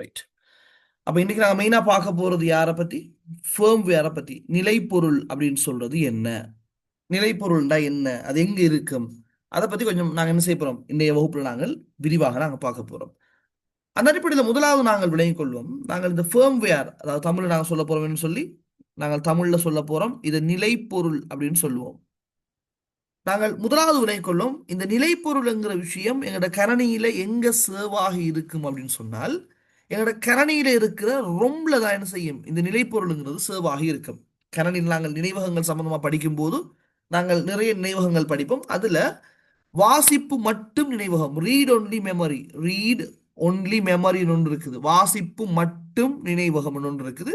Right. அப்ப இன்னைக்கு நாங்க மெயினா பார்க்க போறது யாரை பத்தி? ஃபேர்ம்வேரை பத்தி. நிலைப்பொருள் அப்படின்னு சொல்றது என்ன? நிலைப்பொருள்னா என்ன? அது எங்க இருக்கும்? அதை பத்தி கொஞ்சம் நாங்க என்ன செய்ய போறோம்? இன்றைய வகுப்புல நாங்கள் விரிவாக நாங்க பார்க்க போறோம். அந்த அடிப்படையில் முதலாவது நாங்கள் விளங்கிக் கொள்வோம். நாங்கள் இந்த ஃபேர்ம்வேர், அதாவது தமிழ்ல நாங்கள் சொல்ல போறோம்னு சொல்லி நாங்கள் தமிழ்ல சொல்ல போறோம். இது நிலைப்பொருள் அப்படின்னு சொல்லுவோம். நாங்கள் முதலாவது விளங்கிக் கொள்வோம். இந்த நிலைப்பொருள்ங்கிற விஷயம் எங்களோட கரணியில எங்க சேவாகி இருக்கும் அப்படின்னு சொன்னால், எங்களோட கரணியில இருக்கிற ரொம்ல தான் என்ன செய்யும் இந்த நிலைப்பொருளுங்கிறது சேவாகி இருக்கும். கரணியில் நாங்கள் நினைவகங்கள் சம்பந்தமா படிக்கும் போது நாங்கள் நிறைய நினைவகங்கள் படிப்போம். அதுல வாசிப்பு மட்டும் நினைவகம், read only memory, read only memory ஒன்று இருக்குது. வாசிப்பு மட்டும் நினைவகம் ஒன்று இருக்குது.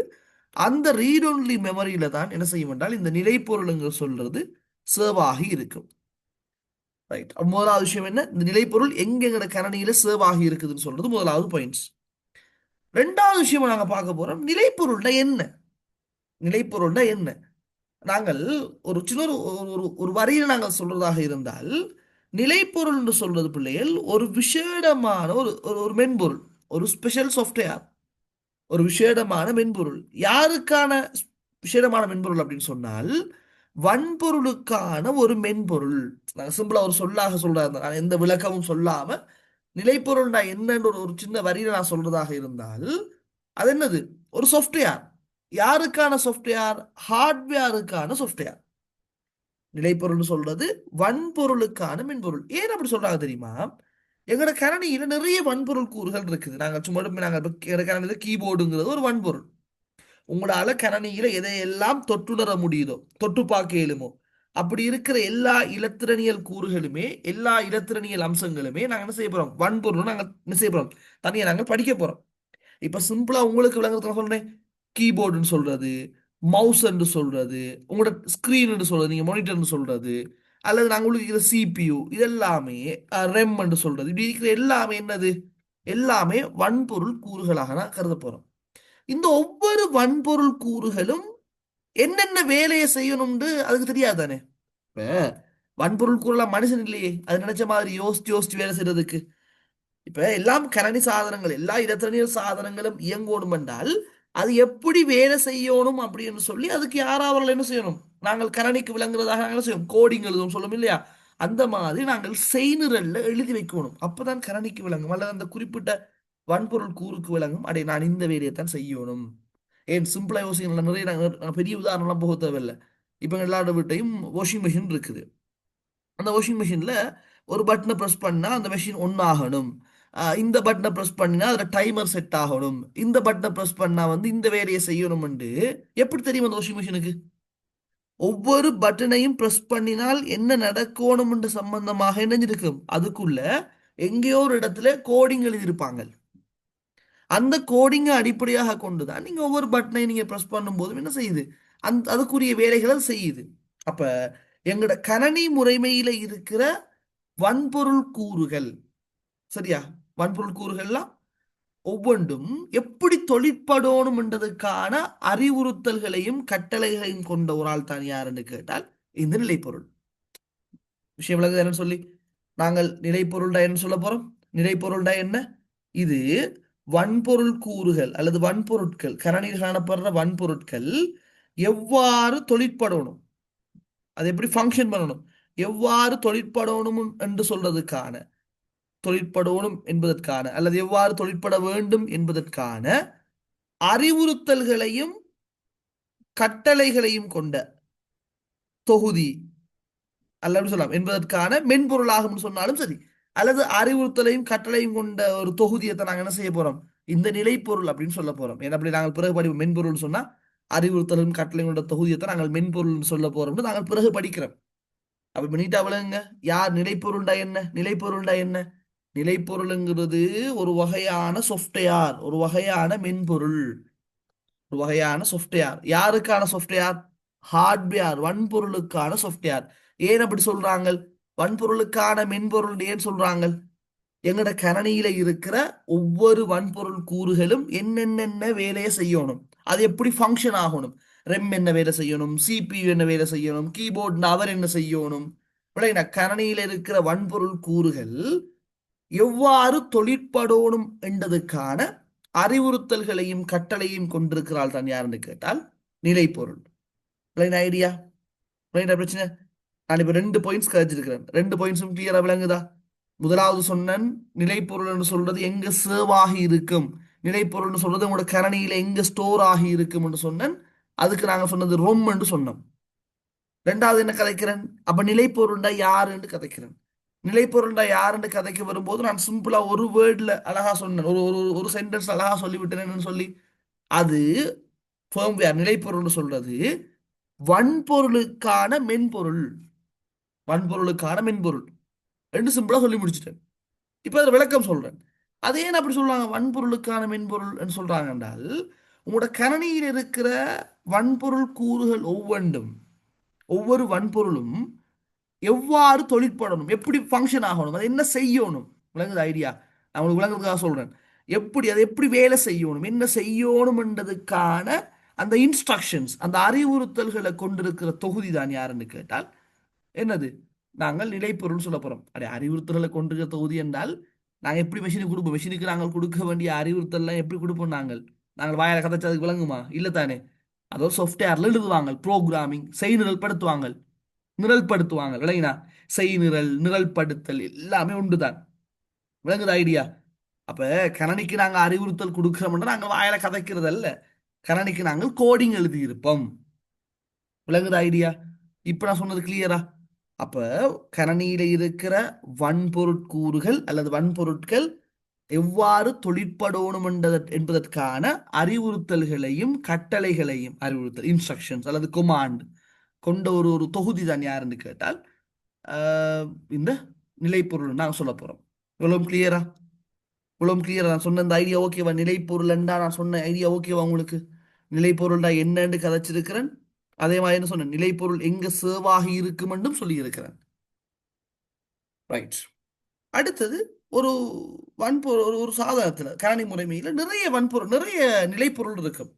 அந்த ரீட் ஒன்லி மெமரியில தான் என்ன செய்யும் என்றால் இந்த நிலைப்பொருளுங்க சொல்றது சேவ் ஆகி இருக்கும். ரைட். முதலாவது விஷயம் என்ன? இந்த நிலைப்பொருள் எங்க எங்கட கரணியில சேவ் ஆகி இருக்குதுன்னு சொல்றது முதலாவது பாயிண்ட்ஸ். ரெண்டாவது விஷயம் நாங்க பார்க்க போறோம், நிலைப்பொருள்னா என்ன? நிலைப்பொருள்னா என்ன? நாங்கள் ஒரு சின்ன ஒரு வரியில நாங்கள் சொல்றதாக இருந்தால், நிலைப்பொருள் என்று சொல்றது பிள்ளைகள் ஒரு விசேடமான ஒரு ஒரு ஒரு மென்பொருள், ஒரு ஸ்பெஷல் சாஃப்ட்வேர், ஒரு விசேடமான மென்பொருள். யாருக்கான விசேடமான மென்பொருள் அப்படின்னு சொன்னால், வன்பொருளுக்கான ஒரு மென்பொருள். நாங்கள் சிம்பிளா ஒரு சொல்லாக சொல்றதா, நான் எந்த விளக்கமும் சொல்லாம நிலைப்பொருள் நான் என்னன்னு ஒரு சின்ன வரியில நான் சொல்றதாக இருந்தால், அது என்னது? ஒரு சாஃப்ட்வேர். யாருக்கான சாஃப்ட்வேர்? ஹார்ட்வேருக்கான சாஃப்ட்வேர். நிலைப்பொருள்னு சொல்றது வன்பொருளுக்கான மென்பொருள். ஏன் அப்படி சொல்றாங்க தெரியுமா? எங்களோட கரணியில நிறைய வன்பொருள் கூறுகள் இருக்குது. நாங்கள் சும்மா நாங்கள் எங்களோட கரணியில கீபோர்டுங்கிறது ஒரு வன்பொருள். உங்களால கரணியில எதையெல்லாம் தொட்டுணர முடியுதோ, தொட்டு பார்க்க இயலுமோ, அப்படி இருக்கிற எல்லா இலத்திரனியல் கூறுகளுமே, எல்லா இலத்திரனியல் அம்சங்களுமே நாங்கள் என்ன செய்ய போறோம்? வன்பொருள் நாங்கள் என்ன செய்ய போறோம்? தனியா நாங்கள் படிக்க போறோம். இப்ப சிம்பிளா உங்களுக்கு விளங்குறதுக்கு சொல்றேன். கீபோர்டுன்னு சொல்றது, மவுஸ் என்று சொல்றது, உங்களோட ஸ்கிரீன் என்று சொல்றது, நீங்க மானிட்டர்னு சொல்றது, அல்லது நாங்கள் உங்களுக்கு இருக்கிற சிபியு, இதெல்லாமே ரெம் என்று சொல்றது, இப்படி இருக்கிற எல்லாமே என்னது? எல்லாமே வன்பொருள் கூறுகளாக நான் கருத போறோம். இந்த ஒவ்வொரு வன்பொருள் கூறுகளும் என்னென்ன வேலையை செய்யணும்னு அதுக்கு தெரியாதானே? இப்ப வன்பொருள் கூறலாம் மனுஷன் இல்லையே, அது நினைச்ச மாதிரி யோசிச்சு யோசிச்சு வேலை செய்யறதுக்கு. இப்ப எல்லாம் கரணி சாதனங்கள், எல்லா இலத்திரனியல் சாதனங்களும் இயங்கணும் என்றால் அது எப்படி வேலை செய்யணும் அப்படின்னு சொல்லி அதுக்கு யாராவது என்ன செய்யணும்? நாங்கள் கரணிக்கு விளங்குறதாக நாங்கள் செய்யும் கோடிங் எழுதும் சொல்லும் இல்லையா? அந்த மாதிரி நாங்கள் செய்நிரல்ல எழுதி வைக்கணும். அப்பதான் கரணிக்கு விளங்கும், அல்லது அந்த குறிப்பிட்ட வன்பொருள் கூறுக்கு விளங்கும். அடே நான் இந்த வேலையை தான் செய்யணும். ஏன் சிம்பிளா யோசிக்கலாம். நிறைய நாங்கள் பெரிய உதாரணம்லாம் போக தேவையில்லை. இப்ப எல்லாரோட வீட்டையும் வாஷிங் மிஷின் இருக்குது. அந்த வாஷிங் மிஷின்ல ஒரு பட்டனை ப்ரெஸ் பண்ணா அந்த மெஷின் ஒன் ஆகணும். இந்த பட்டனை ப்ரெஸ் பண்ணினா அதில் டைமர் செட் ஆகணும். இந்த பட்டனை ப்ரெஸ் பண்ணா இந்த வேலையை செய்யணும்னு எப்படி தெரியும் அந்த வாஷிங் மிஷினுக்கு? ஒவ்வொரு பட்டனையும் ப்ரெஸ் பண்ணினால் என்ன நடக்கணும்ன்ற சம்பந்தமாக இணைஞ்சிருக்கும். அதுக்குள்ள எங்கேயோ ஒரு இடத்துல கோடிங் எழுதியிருப்பாங்க. அந்த கோடிங்கை அடிப்படையாக கொண்டுதான் நீங்க ஒவ்வொரு பட்டனையும் நீங்க ப்ரெஸ் பண்ணும்போதும் என்ன செய்யுது? அதுக்குரிய வேலைகளை செய்யுது. அப்ப எங்களோட கணனி முறைமையில இருக்கிற வன்பொருள் கூறுகள், சரியா? வன்பொருள் கூறுகள்லாம் ஒவ்வொன்றும் எப்படி தொழிற்படணும் என்றதுக்கான அறிவுறுத்தல்களையும் கட்டளைகளையும் கொண்ட ஒரு ஆள் தான் யாருன்னு கேட்டால் இந்த நிலைப்பொருள். விஷயம் விளங்குது என்னன்னு சொல்லி நாங்கள் நிலைப்பொருள்டா என்ன சொல்ல போறோம்? நிலைப்பொருள்டா என்ன? இது வன்பொருள் கூறுகள் அல்லது வன்பொருட்கள், கரணியில் காணப்படுற வன்பொருட்கள் எவ்வாறு தொழிற்படணும், அது எப்படி ஃபங்க்ஷன் பண்ணணும், எவ்வாறு தொழிற்படணும் என்று சொல்றதுக்கான, தொழிற்படணும் என்பதற்கான அல்லது எவ்வாறு தொழிற்பட வேண்டும் என்பதற்கான அறிவுறுத்தல்களையும் கட்டளைகளையும் கொண்ட தொகுதி அல்லது சொல்லலாம் என்பதற்கான மென்பொருளாகும் சொன்னாலும் சரி, அல்லது அறிவுறுத்தலையும் கட்டளையும் கொண்ட ஒரு தொகுதியை நாங்கள் என்ன செய்ய போறோம்? இந்த நிலைப்பொருள் அப்படின்னு சொல்ல போறோம். ஏன்னா அப்படி நாங்கள் பிறகு படிப்போம். மென்பொருள் சொன்னா அறிவுறுத்தலும் கட்டளையும் கொண்ட தொகுதியை நாங்கள் மென்பொருள் சொல்ல போறோம்னு நாங்கள் பிறகு படிக்கிறோம். அப்ப நீட்டா விளங்குங்க. யார் நிலைப்பொருள்டா என்ன? நிலைப்பொருள்டா என்ன? நிலைப்பொருளுங்கிறது ஒரு வகையான சாஃப்ட்வேர், ஒரு வகையான மென்பொருள், ஒரு வகையான சாஃப்ட்வேர். யாருக்கான சாஃப்ட்வேர்? Hardware, வன்பொருளுக்கான software. ஏன் அப்படி சொல்றாங்க? வன்பொருளுக்கான மென்பொருள் ஏன் சொல்றாங்க? எங்கட கணனியில இருக்கிற ஒவ்வொரு வன்பொருள் கூறுகளும் என்னென்ன வேலையை செய்யணும், அது எப்படி ஃபங்க்ஷன் ஆகணும், ரெம் என்ன வேலை செய்யணும், சிபியு என்ன வேலை செய்யணும், கீபோர்ட் அவர் என்ன செய்யணும், விளங்கினா? கணனியில இருக்கிற வன்பொருள் கூறுகள் எவ்வாறு தொழிற்படணும் என்றதுக்கான அறிவுறுத்தல்களையும் கட்டளையும் கொண்டிருக்கிறாள் தான் யாருன்னு கேட்டால் நிலைப்பொருள். ஐடியா பிரச்சனை. நான் இப்ப 2 பாயிண்ட்ஸ் கழிச்சிருக்கிறேன். 2 பாயிண்ட்ஸும் கிளியரா விளங்குதா? முதலாவது சொன்னேன், நிலைப்பொருள்னு சொல்றது எங்க சேவ் ஆகி இருக்கும். நிலைப்பொருள்னு சொல்றது உங்களோட கரணியில எங்க ஸ்டோர் ஆகி இருக்கும்னு சொன்னேன். அதுக்கு நாங்க சொன்னது ரொம் என்று சொன்னோம். ரெண்டாவது என்ன கதைக்கிறேன், அப்ப நிலைப்பொருள்டா யாருன்னு கதைக்கிறேன். நிலைப்பொருள்டா யாருன்னு கதைக்க வரும்போது நான் சிம்பிளா ஒரு வேர்ட்ல அழகா சொன்னேன், ஒரு ஒரு ஒரு சென்டென்ஸ் அழகா சொல்லிவிட்டேன்னு சொல்லி, அது ஃபேர்ம்வேர். நிலைப்பொருள்னு சொல்றது வன்பொருளுக்கான மென்பொருள். வன்பொருளுக்கான மென்பொருள் ரெண்டு சிம்பிளா சொல்லி முடிச்சிட்டேன். இப்ப அதில் விளக்கம் சொல்றேன். அது ஏன் அப்படி சொல்றாங்க வன்பொருளுக்கான மென்பொருள் சொல்றாங்க என்றால், உங்களோட கணனியில் இருக்கிற வன்பொருள் கூறுகள் ஒவ்வொன்றும், ஒவ்வொரு வன்பொருளும் எவ்வாறு தொழிற்படணும், எப்படி ஃபங்க்ஷன் ஆகணும், அதை என்ன செய்யணும், விளங்குது ஐடியா? நான் உங்களுக்கு விளங்குறதுக்காக சொல்றேன். எப்படி அதை எப்படி வேலை செய்யணும், என்ன செய்யணும் என்றதுக்கான அந்த இன்ஸ்ட்ரக்ஷன்ஸ், அந்த அறிவுறுத்தல்களை கொண்டிருக்கிற தொகுதி தான் யாருன்னு கேட்டால் என்னது, நாங்கள் நிலைப்பொருள் சொல்ல போறோம். அடே, அறிவுறுத்தல்களை கொண்டிருக்கிற தொகுதி என்றால் நாங்கள் எப்படி மெஷினுக்கு கொடுப்போம்? மெஷினுக்கு நாங்கள் கொடுக்க வேண்டிய அறிவுறுத்தல்லாம் எப்படி கொடுப்போம்? நாங்கள் நாங்கள் வாயால கதைச்சு அதுக்கு விளங்குமா? இல்லை தானே. அதோ சாஃப்ட்வேர்ல எழுதுவாங்க, ப்ரோக்ராமிங் செய் நிரல்படுத்துவாங்க, நிரல்படுத்துவாங்க. விளங்கினா? செய் நிரல், நிரல்படுத்தல் எல்லாமே உண்டுதான். விளங்குது ஐடியா? அப்ப கணனிக்கு நாங்க அறிவுறுத்தல் கொடுக்கிறோம்னா நாங்கள் வாயால கதைக்கிறது அல்ல. கணனிக்கு நாங்கள் கோடிங் எழுதி இருப்போம். விளங்குது ஐடியா? இப்ப நான் சொன்னது கிளியரா? அப்ப கணனியில இருக்கிற வன்பொருட்கூறுகள் அல்லது வன்பொருட்கள் எவ்வாறு தொழிற்படணும் என்பதற்கான அறிவுறுத்தல்களையும் கட்டளைகளையும், அறிவுறுத்தல் இன்ஸ்ட்ரக்ஷன்ஸ் அல்லது கொமாண்ட் கொண்ட ஒரு ஒரு தொகுதி தான் யாருன்னு கேட்டால் இந்த நிலைப்பொருள் நாங்கள் சொல்ல போறோம். இவ்வளவு கிளியரா? இவ்வளவு கிளியரா? நான் சொன்ன இந்த ஐடியா ஓகேவா? நிலைப்பொருள்ண்டா நான் சொன்ன ஐடியா ஓகேவா உங்களுக்கு? நிலைப்பொருள்டா என்னன்னு கதைச்சிருக்கிறேன். அதே மாதிரி என்ன சொன்னேன், நிலைப்பொருள் எங்க சேவாகி இருக்குமென்றும் சொல்லி இருக்கிறேன். ரைட். அடுத்தது ஒரு வன்பொருள், ஒரு சாதனத்துல கணனி முறைமையில நிறைய வன்பொருள், நிறைய நிலைப்பொருள் இருக்கும்.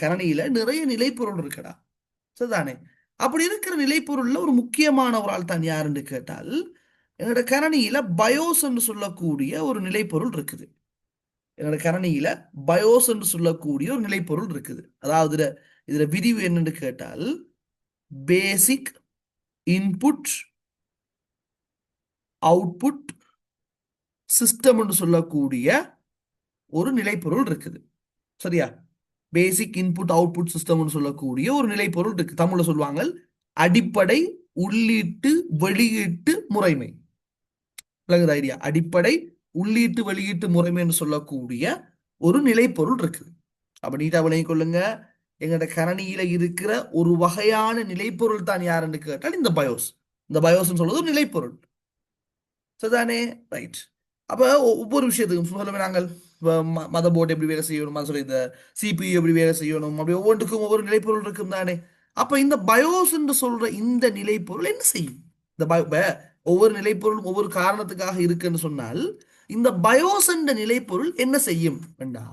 கணனியில நிறைய நிலைப்பொருள் இருக்குடா, சரிதானே? அப்படி இருக்கிற நிலைப்பொருள்ல ஒரு முக்கியமான ஒரு ஆள் தான் யாருன்னு கேட்டால், என்னோட கணனியில பயோஸ் என்று சொல்லக்கூடிய ஒரு நிலைப்பொருள் இருக்குது. என்னோட கணனியில பயோஸ் என்று சொல்லக்கூடிய ஒரு நிலைப்பொருள் இருக்குது. அதாவது இதுல விரிவு என்னன்னு கேட்டால், பேசிக் இன்புட் அவுட்புட் சிஸ்டம் என்று சொல்லக்கூடிய ஒரு நிலைப்பொருள் இருக்குது. சரியா? பேசிக் இன்புட் அவுட்புட் சிஸ்டம்னு சொல்லக்கூடிய ஒரு நிலைப்பொருள் இருக்கு. தமிழ்ல சொல்லுவாங்க அடிப்படை உள்ளீட்டு வெளியீட்டு முறைமை. விளங்குது ஐடியா? அடிப்படை உள்ளீட்டு வெளியீட்டு முறைமைன்னு சொல்லக்கூடிய ஒரு நிலைப்பொருள் இருக்கு. அப்ப நீட்டா விளங்கிக் கொள்ளுங்க, எங்கட கணனியில இருக்கிற ஒரு வகையான நிலைப்பொருள் தான் யாருன்னு கேட்டால் இந்த பயோஸ். இந்த பயோஸ் சொல்றது ஒரு நிலைப்பொருள், சரிதானே? ரைட். அப்ப ஒவ்வொரு விஷயத்துக்கும் சொல்லுமே நாங்கள் மத போர்டு எப்படி வேலை செய்யணும், சொல்லி இந்த சிபியு எப்படி வேலை செய்யணும், அப்படி ஒவ்வொன்றுக்கும் ஒவ்வொரு நிலைப்பொருள் இருக்கும் தானே. அப்ப இந்த பயோஸ் என்று சொல்ற இந்த நிலைப்பொருள் என்ன செய்யும்? இந்த ஒவ்வொரு நிலைப்பொருளும் ஒவ்வொரு காரணத்துக்காக இருக்குன்னு சொன்னால், இந்த பயோஸ் என்ற நிலைப்பொருள் என்ன செய்யும் வேண்டா,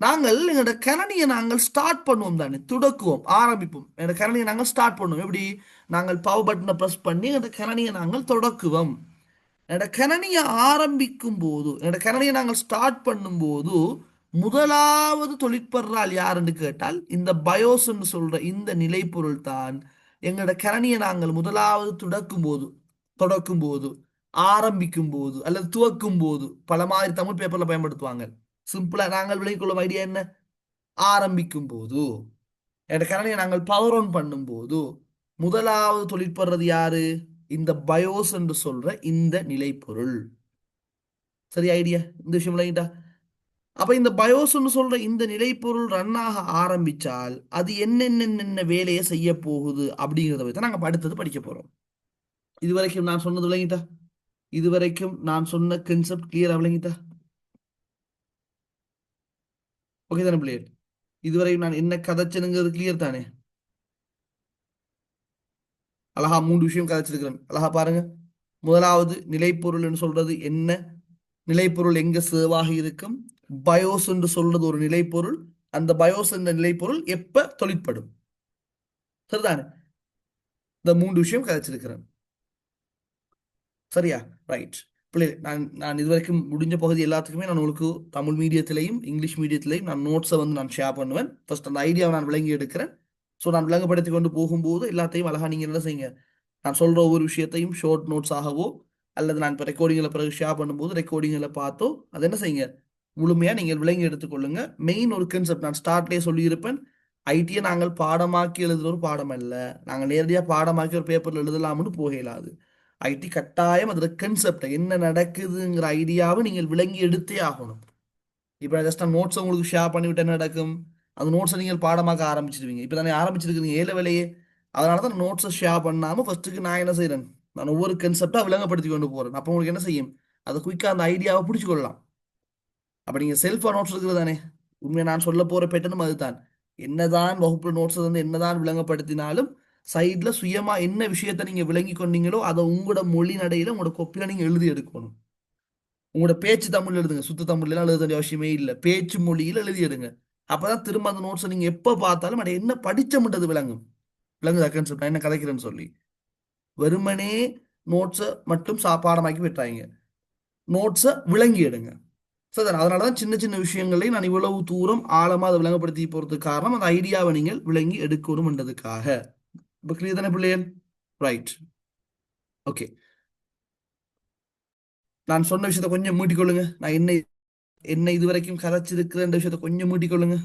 நாங்கள் எங்களோட கணனியை நாங்கள் ஸ்டார்ட் பண்ணுவோம் தானே, துடக்குவோம், ஆரம்பிப்போம். எங்களோட கணனியை நாங்கள் ஸ்டார்ட் பண்ணுவோம். எப்படி? நாங்கள் பவர் பட்டனை ப்ரெஸ் பண்ணி எங்களோட கணனியை நாங்கள் தொடக்குவோம். என்னோட கணனியை ஆரம்பிக்கும் போது, என்னோட கணனியை நாங்கள் ஸ்டார்ட் பண்ணும்போது முதலாவது தொழிற்படுறாள் யாருன்னு கேட்டால் இந்த பயோஸ்ன்னு சொல்ற இந்த நிலைப்பொருள் தான். எங்களோட கணனியை நாங்கள் முதலாவது தொடக்கும் போது, ஆரம்பிக்கும் போது அல்லது துவக்கும் போது, பல மாதிரி தமிழ் பேப்பர்ல பயன்படுத்துவாங்க. சிம்பிளா நாங்கள் விளங்கிக்கொள்ளும் ஐடியா என்ன, ஆரம்பிக்கும் போது என்னோட கணனியை நாங்கள் பவர் ஆன் பண்ணும் போது முதலாவது தொழிற்படுறது யாரு? இந்த பயோஸ் என்று சொல்ற இந்த நிலைப்பொருள். சரி ஐடியா? இந்த விஷயம் விளங்கிட்டா? அப்ப இந்த பயோஸ் சொல்ற இந்த நிலைப்பொருள் ரன் ஆக ஆரம்பிச்சால் அது என்னென்ன வேலையை செய்ய போகுது அப்படிங்கிறத பத்தி நாங்க அடுத்தது படிக்க போறோம். இதுவரைக்கும் நான் சொன்னது விளங்கிட்டா? இதுவரைக்கும் நான் சொன்ன கன்செப்ட் கிளியரா விளங்கிட்டா? ஓகே தானே பிள்ளைகள்? இதுவரைக்கும் நான் என்ன கதைச்சனுங்கிறது கிளியர் தானே? அழகா 3 விஷயம் கதைச்சிருக்கிறேன். அழகா பாருங்க. முதலாவது, நிலைப்பொருள் சொல்றது என்ன, நிலைப்பொருள் எங்க சேவாக இருக்கும், பயோஸ் என்று சொல்றது ஒரு நிலைப்பொருள், அந்த பயோஸ் என்ற நிலைப்பொருள் எப்ப தொழிற்படும், சரிதானே? இந்த 3 விஷயம் கதைச்சிருக்கிறேன். சரியா? ரைட். பிள்ளை நான் நான் இதுவரைக்கும் முடிஞ்ச பகுதி எல்லாத்துக்குமே நான் உங்களுக்கு தமிழ் மீடியத்திலையும் இங்கிலீஷ் மீடியத்திலையும் நான் நோட்ஸை வந்து நான் ஷேர் பண்ணுவேன். ஃபர்ஸ்ட் அந்த ஐடியாவை நான் விளங்கி எடுக்கிறேன். ஸோ நான் விளங்கப்படுத்தி கொண்டு போகும்போது எல்லாத்தையும் அழகா நீங்கள் என்ன செய்யுங்க, நான் சொல்ற ஒவ்வொரு விஷயத்தையும் ஷார்ட் நோட்ஸ் ஆகவோ அல்லது நான் இப்போ ரெக்கார்டிங்கில் பிறகு ஷேர் பண்ணும்போது ரெக்கார்டிங்கில் பார்த்தோ அது என்ன செய்யுங்க, முழுமையாக நீங்கள் விளங்கி எடுத்துக்கொள்ளுங்க. மெயின் ஒரு கான்செப்ட் நான் ஸ்டார்ட்லேயே சொல்லியிருப்பேன். ஐடியை நாங்கள் பாடமாக்கி எழுதுகிற ஒரு பாடம் அல்ல. நாங்கள் நேரடியாக பாடமாக்கி ஒரு பேப்பரில் எழுதலாம்னு போக இயலாது. ஐடி கட்டாயம் அதில் கன்செப்ட் என்ன நடக்குதுங்கிற ஐடியாவை நீங்கள் விளங்கி எடுத்தே ஆகணும். இப்போ ஜஸ்ட் நோட்ஸ் உங்களுக்கு ஷேர் பண்ணிவிட்டு என்ன நடக்கும், அந்த நோட்ஸை நீங்கள் பாடமாக்க ஆரம்பிச்சிருவீங்க. இப்போ தானே ஆரம்பிச்சிருக்கீங்க ஏழு வேலையே. அதனால தான் நோட்ஸை ஷேர் பண்ணாமல் ஃபர்ஸ்ட்டுக்கு நான் என்ன செய்கிறேன், நான் ஒவ்வொரு கன்செப்டாக விளங்கப்படுத்தி கொண்டு போகிறேன். அப்போ உங்களுக்கு என்ன செய்யும், அதை குயிக்காக அந்த ஐடியாவை பிடிச்சி கொள்ளலாம். அப்போ நீங்கள் செல்ஃபாக நோட்ஸ் இருக்கிறது தானே உண்மையை நான் சொல்ல போகிற பேட்டர்னும் அதுதான். என்னதான் வகுப்பு நோட்ஸ் வந்து என்னதான் விளங்கப்படுத்தினாலும் சைடில் சுயமாக என்ன விஷயத்தை நீங்கள் விளங்கி கொண்டீங்களோ அதை உங்களோட மொழி நடையில் உங்களோட கொப்பியில் நீங்கள் எழுதி எடுக்கணும். உங்களோட பேச்சு தமிழ் எழுதுங்க, சுத்த தமிழ்லாம் எழுத வேண்டிய அவசியமே இல்லை. பேச்சு மொழியில் எழுதி எடுங்க. அப்பதான் திரும்ப அந்த நோட்ஸை நீங்க எப்ப பார்த்தாலும் அட என்ன படிச்சோம்ன்றது விளங்கும். விளங்குதா கான்செப்ட் நான் என்ன கதைக்கிறேன்னு சொல்லி. வெறுமனே நோட்ஸை மட்டும் பாடமாக்கி விட்டுறாங்க. நோட்ஸை விளங்கி எடுங்க. சரி, அதனாலதான் சின்ன சின்ன விஷயங்களையும் நான் இவ்வளவு தூரம் ஆழமா அதை விளங்கப்படுத்தி போறதுக்கு காரணம் அந்த ஐடியாவை நீங்கள் விளங்கி எடுக்கணும்ன்றதுக்காக. இப்போ கிளியர் தானே பிள்ளைகள்? ரைட். ஓகே, நான் சொன்ன விஷயத்தை கொஞ்சம் மூட்டிக்கொள்ளுங்க. நான் என்ன என்ன இதுவரைக்கும் கதைச்சிருக்கிற விஷயத்தை கொஞ்சம் மூட்டிக்கொள்ளுங்க.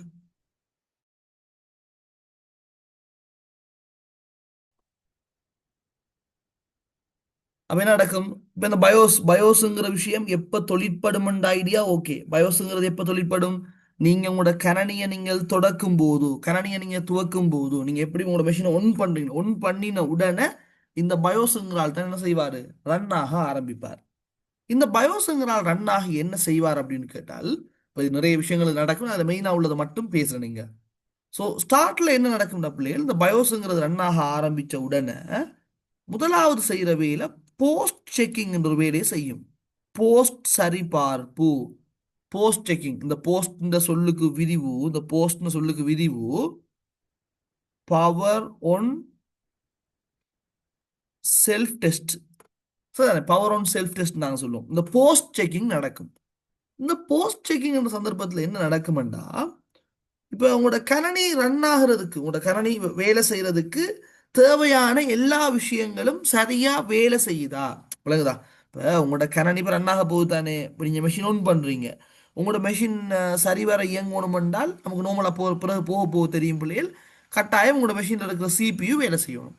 அப்ப என்ன நடக்கும், இப்ப இந்த பயோஸ்ங்கிற விஷயம் எப்ப தொழிற்படும் ஐடியா ஓகே. பயோஸ்ங்கிறது எப்ப தொழிற்படும், நீங்க உங்களோட கணனியை நீங்கள் தொடக்கும் போது, கணனியை நீங்க துவக்கும் போது, நீங்க எப்படி உங்களோட மெஷினை ஒன் பண்றீங்க, ஒன் பண்ணின உடனே இந்த பயோஸ்ங்கிறால் தான் என்ன செய்வாரு, ரன் ஆக ஆரம்பிப்பார். இந்த பயோஸ்ங்கிறால் ரன் ஆகி என்ன செய்வார் அப்படின்னு கேட்டால், இப்ப இது நிறைய விஷயங்கள் நடக்கும், அதுல மெயினா உள்ளதை மட்டும் பேசுறேன் நீங்க. ஸோ ஸ்டார்ட்ல என்ன நடக்கும் பிள்ளைகள், இந்த பயோஸ்ங்கிறது ரன் ஆக ஆரம்பிச்ச உடனே முதலாவது செய்யற வேலை போஸ்ட் செக்கிங் என்ற ஒரு வேலையை செய்யும். போஸ்ட் சரிபார்ப்பு. போஸ்ட் செக்கிங், இந்த போஸ்ட் இந்த சொல்லுக்கு விரிவு, இந்த போஸ்ட் சொல்லுக்கு விரிவு பவர் ஒன் செல்ஃப் டெஸ்ட். சரிதானே, பவர் ஒன் செல்ஃப் டெஸ்ட் நாங்கள் சொல்லுவோம். இந்த போஸ்ட் செக்கிங் நடக்கும். இந்த போஸ்ட் செக்கிங் என்ற சந்தர்ப்பத்தில் என்ன நடக்கும்டா, இப்போ உங்களோட கணனி ரன் ஆகிறதுக்கு, உங்களோட கணனி வேலை செய்யறதுக்கு தேவையான எல்லா விஷயங்களும் சரியா வேலை செய்யுதா, விளங்குதா? இப்போ உங்களோட கணனி இப்போ ரன் ஆக போகுது தானே. இப்போ நீங்கள் மெஷின் ஆன் பண்ணுறீங்க, உங்களோட மெஷின் சரிவர இயங்கணும் என்றால் நமக்கு நோமலாக பிறகு போக போக தெரியும் பிள்ளைகள், கட்டாயம் உங்களோட மெஷினில் இருக்கிற சிபியு வேலை செய்யணும்.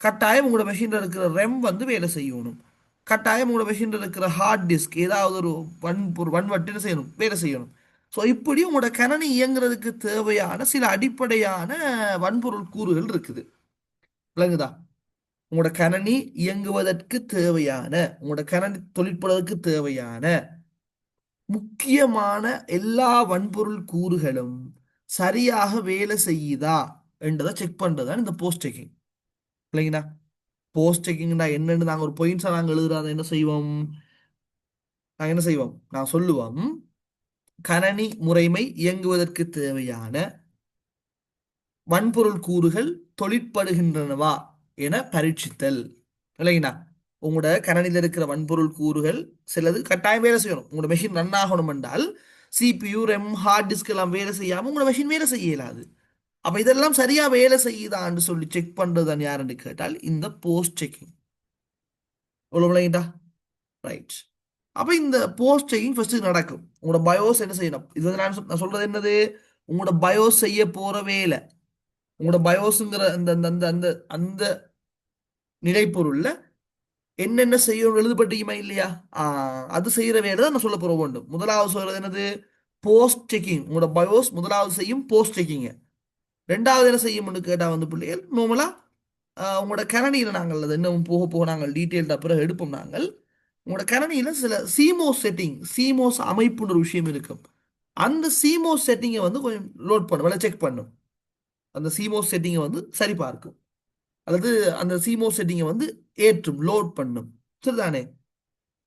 கட்டாயம் உங்களோட மெஷினில் இருக்கிற ரெம் வந்து வேலை செய்யணும். கட்டாயம் உங்களோட மெஷினில் இருக்கிற ஹார்ட் டிஸ்க் ஏதாவது ஒரு வன்வட்டு செய்யணும், வேலை செய்யணும். ஸோ இப்படி உங்களோட கணனி இயங்குறதுக்கு தேவையான சில அடிப்படையான வன்பொருள் கூறுகள் இருக்குது. விளங்குதா? உங்களோட கணனி இயங்குவதற்கு தேவையான, உங்களோட கணனி தொழிற்படுவதற்கு தேவையான முக்கியமான எல்லா வன்பொருள் கூறுகளும் சரியாக வேலை செய்யுதா என்றதை செக் பண்றதுதான் இந்த போஸ்ட் செக்கிங். இல்லைங்களா? போஸ்ட் செக்கிங்னா என்னன்னு நாங்கள் ஒரு பாயிண்ட்ஸா நாங்கள் எழுதுறத என்ன செய்வோம், நாங்கள் என்ன செய்வோம், நான் சொல்லுவோம் கணனி முறைமை இயங்குவதற்கு தேவையான வன்பொருள் கூறுகள் தொழிற்படுகின்றனவா என பரீட்சித்தல். இல்லைங்களா? உங்களோட கணனியில் இருக்கிற வன்பொருள் கூறுகள் சிலது கட்டாயம் வேலை செய்யணும். உங்களோட மெஷின் ரன் ஆகணும் என்றால் சிபியு ரெம் ஹார்ட் டிஸ்க் எல்லாம் வேலை செய்யாமல் உங்களோட மெஷின் வேலை செய்ய இயலாது. அப்ப இதெல்லாம் சரியா வேலை செய்யுதான்னு சொல்லி செக் பண்றது யாருன்னு கேட்டால் இந்த போஸ்ட் செக்கிங். விளங்கிட்டா? ரைட். அப்ப இந்த போஸ்ட் செக்கிங் ஃபர்ஸ்ட் நடக்கும். உங்களோட பயோஸ் என்ன செய்யணும், இது வந்து நான் சொல்றது என்னது, உங்களோட பயோஸ் செய்ய போற வேலை. உங்களோட பயோஸ்ங்கிற அந்த அந்த அந்த அந்த அந்த நிலைப்பொருள்ல என்னென்ன செய்யணும் எழுதப்பட்டிருக்குமா இல்லையா, அது செய்யற வேலை தான் நான் சொல்ல போற வேண்டும். முதலாவது சொல்றது என்னது, போஸ்ட் செக்கிங். உங்களோட பயோஸ் முதலாவது செய்யும் போஸ்ட் செக்கிங். ரெண்டாவது என்ன செய்யும்னு கேட்டா வந்து பிள்ளைகள் நார்மலா உங்களோட கணனியில் நாங்கள் அது இன்னும் போக போக நாங்கள் டீட்டெயில்டாக பிறகு எடுப்போம். நாங்கள் உங்களோட கணனியில் சில சீமோஸ் செட்டிங், சீமோஸ் அமைப்புன்ற ஒரு விஷயம் இருக்கும். அந்த சீமோஸ் செட்டிங்கை வந்து கொஞ்சம் லோட் பண்ணும், செக் பண்ணும். அந்த சீமோஸ் செட்டிங்கை வந்து சரி பார்க்கும், அல்லது அந்த சீமோஸ் செட்டிங்கை வந்து ஏற்றும், லோட் பண்ணும். சரிதானே?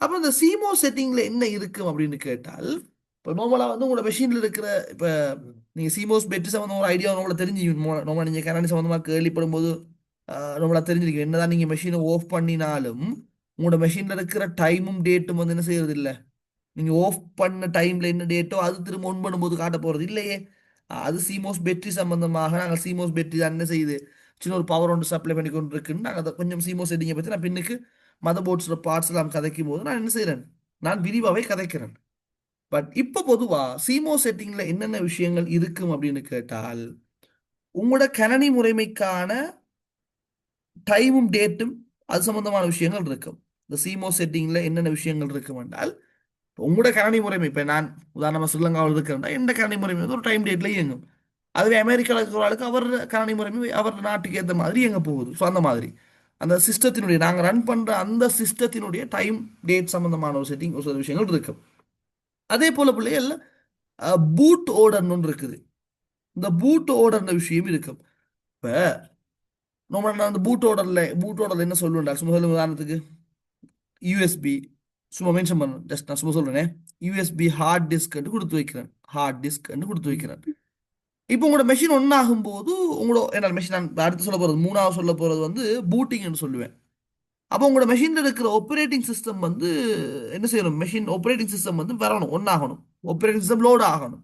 அப்போ இந்த சீமோஸ் செட்டிங்ல என்ன இருக்கும் அப்படின்னு கேட்டால், இப்போ நார்மலாக வந்து உங்களோட மெஷினில் இருக்கிற இப்போ நீங்கள் சீமோஸ் பெட்ரி சம்மந்தமாக ஒரு ஐடியா நம்மளை தெரிஞ்சு நார்மலாக நீங்கள் கணனி சம்மந்தமாக கேள்விப்படும் போது நம்மளா தெரிஞ்சிருக்கும். என்னதான் நீங்கள் மெஷினை ஆஃப் பண்ணினாலும் உங்களோட மெஷின்ல இருக்கிற டைமும் டேட்டும் வந்து என்ன செய்யறது இல்ல. நீங்க ஆஃப் பண்ண டைம்ல என்ன டேட்டோ அது திரும்ப ஒன் பண்ணும்போது காட்ட போறது இல்லையே. அது சிமோஸ் பேட்டரி சம்பந்தமாக நாங்கள் சிமோஸ் பேட்டரி தான் என்ன செய்யுது, சின்ன ஒரு பவர் ஒன்று சப்ளை பண்ணி கொண்டு இருக்குன்னு நாங்கள் அதை கொஞ்சம் சிமோஸ் செட்டிங்கை பற்றி நான் பின்னுக்கு மதர் போர்ட்ஸோட பார்ட்ஸ் எல்லாம் கதைக்கும் போது நான் என்ன செய்கிறேன், நான் விரிவாகவே கதைக்கிறேன். பட் இப்போ பொதுவா சிமோஸ் செட்டிங்ல என்னென்ன விஷயங்கள் இருக்கும் அப்படின்னு கேட்டால், உங்களோட கணனி முறைமைக்கான டைமும் டேட்டும் அது சம்பந்தமான விஷயங்கள் இருக்கும். இந்த சிமோஸ் செட்டிங்ல என்னென்ன விஷயங்கள் இருக்கும் என்றால், உங்களோட கணனி முறைமை இப்போ நான் உதாரணமாக ஸ்ரீலங்காவில் இருக்கிறேன்னா எந்த கணனி முறைமை வந்து ஒரு டைம் டேட்ல இயங்கும். அதுவே அமெரிக்காவில் இருக்கிற ஆளுக்கு அவர் கணனி முறைமை அவர் நாட்டுக்கு ஏற்ற மாதிரி இயங்க போகுது. ஸோ அந்த மாதிரி அந்த சிஸ்டத்தினுடைய நாங்கள் ரன் பண்ணுற அந்த சிஸ்டத்தினுடைய டைம் டேட் சம்பந்தமான ஒரு செட்டிங் ஒரு சில விஷயங்கள் இருக்கும். அதே போல பிள்ளைகள் பூட் ஓர்டர்னு ஒன்று இருக்குது. இந்த பூட் ஓர்டர்ன்ற விஷயம் இருக்கும். இப்போ நம்ம நான் அந்த பூட் ஓர்டரில் என்ன சொல்லுவேன்டா, சும்மா சொல்லுங்க உதாரணத்துக்கு யூஎஸ்பி, சும்மா மென்ஷன் பண்ணணும், ஜஸ்ட் நான் சும்மா சொல்றேனே, யூஎஸ்பி ஹார்ட் டிஸ்க் கொடுத்து வைக்கிறேன், ஹார்ட் டிஸ்க் கொடுத்து வைக்கிறேன். இப்போ உங்களோட மெஷின் ஒன்னாகும் போது உங்களோட என்ன மெஷின் நான் அடுத்து சொல்ல போறது மூணாவது சொல்ல போறது வந்து பூட்டிங்னு சொல்லுவேன். அப்போ உங்களோட மெஷின்ல இருக்கிற ஆப்பரேட்டிங் சிஸ்டம் வந்து என்ன செய்யணும், மெஷின் ஆப்பரேட்டிங் சிஸ்டம் வந்து வரணும், ஒன்னாகணும், ஆப்பரேட்டிங் சிஸ்டம் லோட் ஆகணும்.